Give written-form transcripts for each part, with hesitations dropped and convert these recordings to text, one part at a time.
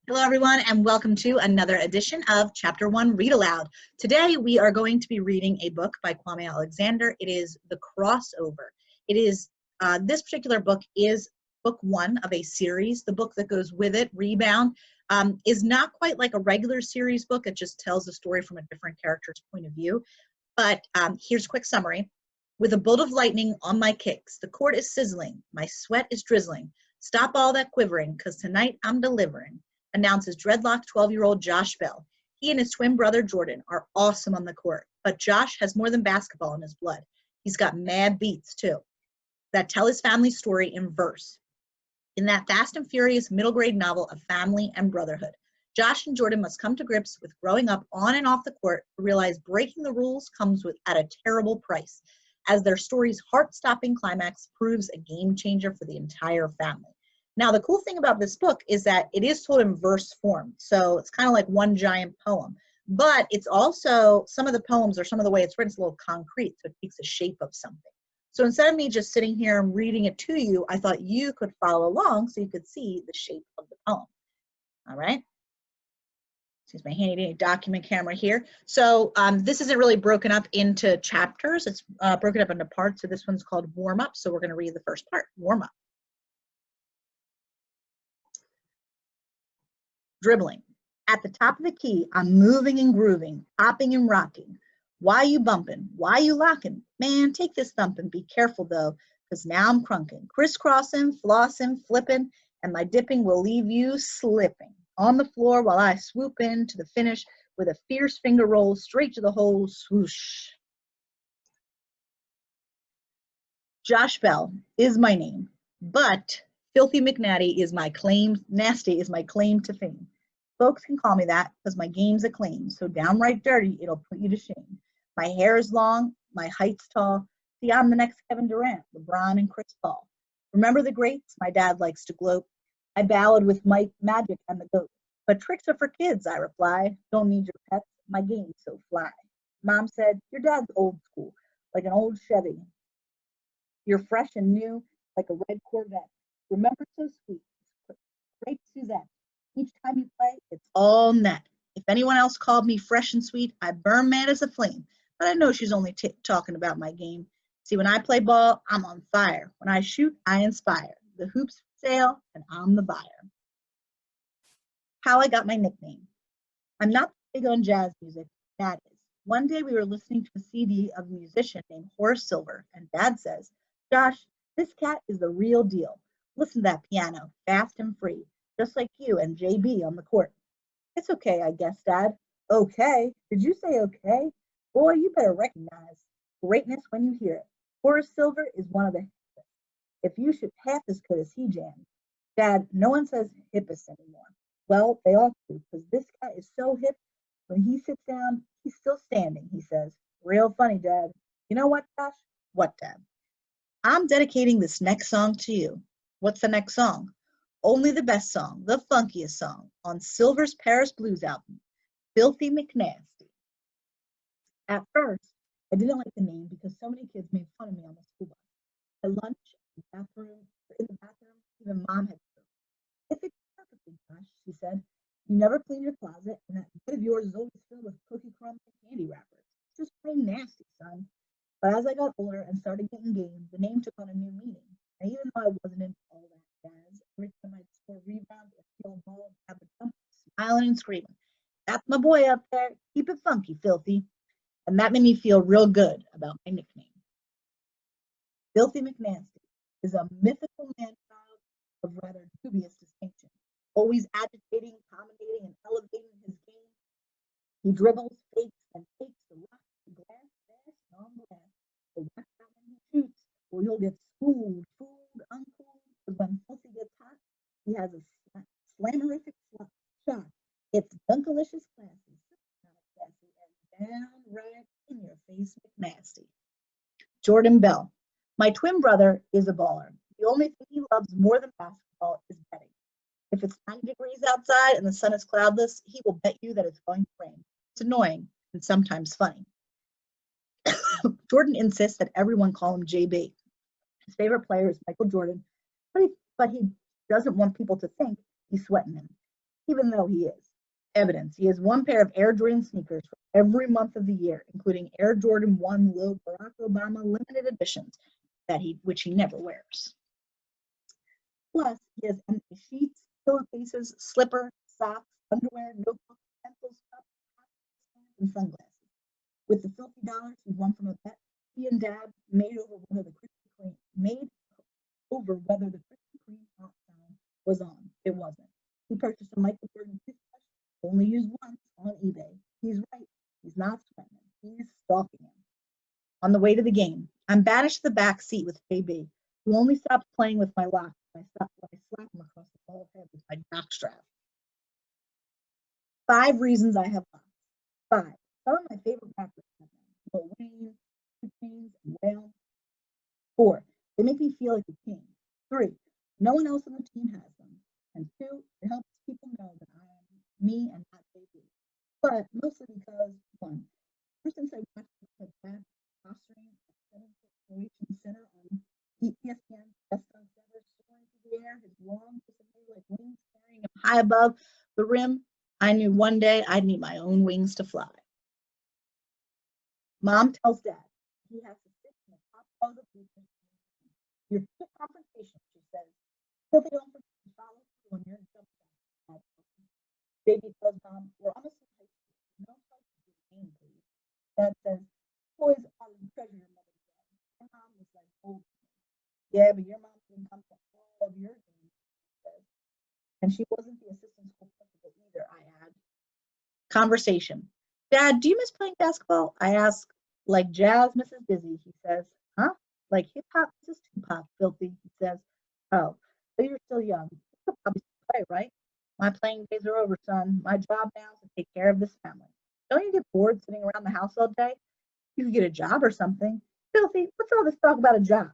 Hello, everyone, and welcome to another edition of Chapter 1 Read Aloud. Today, we are going to be reading a book by Kwame Alexander. It is The Crossover. This particular book is book one of a series. The book that goes with it, Rebound, is not quite like a regular series book. It just tells a story from a different character's point of view. But here's a quick summary. With a bolt of lightning on my kicks, the court is sizzling, my sweat is drizzling. Stop all that quivering, because tonight I'm delivering, announces dreadlocked 12-year-old Josh Bell. He and his twin brother Jordan are awesome on the court, but Josh has more than basketball in his blood. He's got mad beats, too, that tell his family story in verse. In that fast and furious middle grade novel of family and brotherhood, Josh and Jordan must come to grips with growing up on and off the court to realize breaking the rules comes at a terrible price, as their story's heart-stopping climax proves a game changer for the entire family. Now, the cool thing about this book is that it is told in verse form, so it's kind of like one giant poem. But it's also, some of the poems or some of the way it's written is a little concrete, so it takes the shape of something. So instead of me just sitting here and reading it to you, I thought you could follow along so you could see the shape of the poem. All right? Here's my handy document camera here. So this isn't really broken up into chapters. It's broken up into parts. So this one's called Warm Up. So we're going to read the first part, Warm Up. Dribbling. At the top of the key, I'm moving and grooving, popping and rocking. Why you bumping? Why you locking? Man, take this thumping. Be careful though, because now I'm crunking, crisscrossing, flossing, flipping, and my dipping will leave you slipping on the floor while I swoop in to the finish with a fierce finger roll straight to the hole, swoosh. Josh Bell is my name, but Filthy McNasty is my claim. Nasty is my claim to fame. Folks can call me that because my game's acclaimed. So downright dirty, it'll put you to shame. My hair is long, my height's tall. See, I'm the next Kevin Durant, LeBron, and Chris Paul. Remember the greats? My dad likes to gloat. I ballad with Mike, Magic, and the GOAT. But tricks are for kids, I reply. Don't need your pets, my game's so fly. Mom said, your dad's old school, like an old Chevy. You're fresh and new, like a red Corvette. Remember so sweet, great Suzette. Each time you play, it's all net. If anyone else called me fresh and sweet, I burn mad as a flame. But I know she's only talking about my game. See, when I play ball, I'm on fire. When I shoot, I inspire. The hoops sail, and I'm the buyer. How I got my nickname. I'm not big on jazz music, Dad is. One day we were listening to a CD of a musician named Horace Silver, and Dad says, Josh, this cat is the real deal. Listen to that piano, fast and free, just like you and JB on the court. It's okay, I guess, Dad. Okay? Did you say okay? Boy, you better recognize greatness when you hear it. Horace Silver is one of the hippest. If you should half as good as he jams. Dad, no one says hippest anymore. Well, they ought to, because this cat is so hip, when he sits down, he's still standing, he says. Real funny, Dad. You know what, Josh? What, Dad? I'm dedicating this next song to you. What's the next song? Only the best song, the funkiest song, on Silver's Paris Blues album, Filthy McNasty. At first, I didn't like the name because so many kids made fun of me on the school bus. At lunch, in the bathroom, even Mom had to. It fits perfectly, Josh, she said. You never clean your closet, and that bed of yours is always filled with cookie crumbs and candy wrappers. It's just plain nasty, son. But as I got older and started getting game, the name took on a new meaning. And even though I wasn't into all that jazz, every time I'd score rebounds or steal a ball, I would jump, smiling and screaming, that's my boy up there. Keep it funky, Filthy. And that made me feel real good about my nickname. Filthy McNasty is a mythical man-child of rather dubious distinction, always agitating, accommodating, and elevating his game. He dribbles, fakes, and takes the rock to glass, fast, and on glass. But watch out when he shoots, or you'll get schooled, fooled, uncooled, because when Filthy gets hot, he has a slammerific shot. It's dunkalicious classy, and downright in your face McNasty. Jordan Bell. My twin brother is a baller. The only thing he loves more than basketball is betting. If it's 90 degrees outside and the sun is cloudless, he will bet you that it's going to rain. It's annoying and sometimes funny. Jordan insists that everyone call him JB. His favorite player is Michael Jordan, but he doesn't want people to think he's sweating him. even though he is. Evidence, he has one pair of Air Jordan sneakers for every month of the year, including Air Jordan 1 Low Barack Obama limited editions, which he never wears. Plus, he has empty sheets, pillowcases, slippers, socks, underwear, notebooks, pencils, cups, and sunglasses. With the filthy dollars he won from a bet, he and Dad made over whether the Krispy Kreme hot sound was on. It wasn't. He purchased a Michael Jordan toothbrush, only used once, on eBay. He's right. He's not sweating him. He's stalking him. On the way to the game, I'm banished to the back seat with JB, who only stops playing with my lock when I slap him across the bald head with my jockstrap. 5 reasons I have locks. 5. Some of my favorite rappers have them. Lil Wayne, 2 Chainz, and Whale. 4. They make me feel like a king. 3. No one else on the team has them. And 2. It helps people know that I am me and not JB. But mostly because, 1. Ever since I watched my dad posturing at 7-foot Croatian center on ESPN, best dunks ever, soaring through the air, his long disappeared like wings carrying him high above the rim, I knew one day I'd need my own wings to fly. Mom tells Dad he has to sit in the top of the bleachers. You're too confrontational, she says. So they don't forget to follow through when you're in jump shot. Baby tells Mom, we're almost in high school. No place to be game, please. Dad says, boys are the treasure your mother said. Your mom was like old. Yeah, but your mom didn't come to all of your games, she says. And she wasn't the assistant school principal either, I add. Conversation. Dad, do you miss playing basketball? I ask. Like jazz, Mrs. Busy, he says. Huh? Like hip-hop, Mrs. Tupac, filthy, he says. Oh, but you're still young. You could probably play, right? My playing days are over, son. My job now is to take care of this family. Don't you get bored sitting around the house all day? You could get a job or something. Filthy, what's all this talk about a job?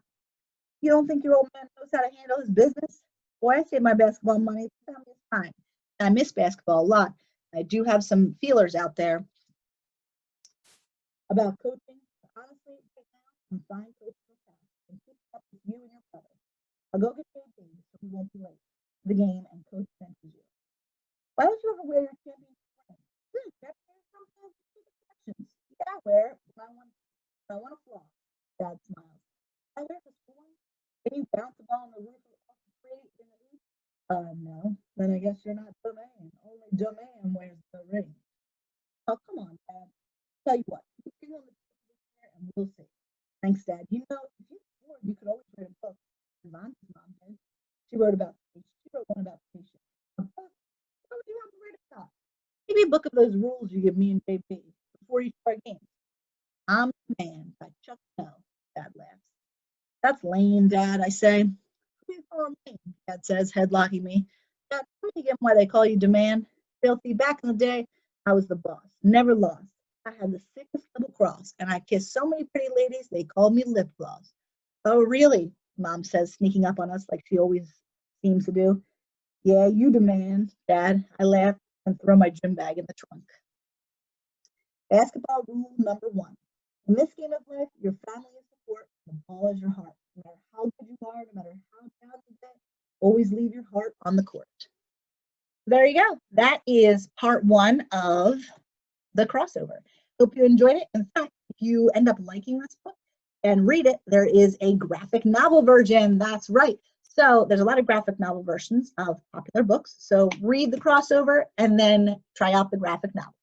You don't think your old man knows how to handle his business? Boy, I save my basketball money. The family is fine. I miss basketball a lot. I do have some feelers out there about coaching. Honestly, right now, I'm fine coaching the class and keep up with you and your brother. I'll go get JB so he won't be late to the game and coach benches you. Why don't you ever wear your championship ring? Yeah, I wear it when I want to floss. Dad smiles. I wear this one. Can you bounce the ball on the roof of the crate in the hoop? No. Then I guess you're not domain. Only domain wears the ring. Oh, come on, Dad. Tell you what, you can on the here and we'll see. Thanks, Dad. You know, if you're bored, you could always write a book. Yvonne's mom did. She wrote one about patience. A book? What would you have to write about? Maybe a book of those rules you give me and JP before you start games. I'm the man by Chuck Snow. Dad laughs. That's lame, Dad, I say. Who do you call him lame? Dad says, headlocking me. Dad, tell me again why they call you Demand. Filthy, back in the day, I was the boss. Never lost. I had the sickest double cross, and I kissed so many pretty ladies, they called me lip gloss. Oh, really? Mom says, sneaking up on us like she always seems to do. Yeah, you demand, Dad. I laugh and throw my gym bag in the trunk. Basketball rule number 1. In this game of life, your family is support, the ball is your heart. No matter how good you are, no matter how down you get, always leave your heart on the court. There you go. That is part 1 of the crossover. Hope you enjoyed it. In fact, if you end up liking this book and read it, there is a graphic novel version. That's right. So there's a lot of graphic novel versions of popular books. So read the crossover and then try out the graphic novel.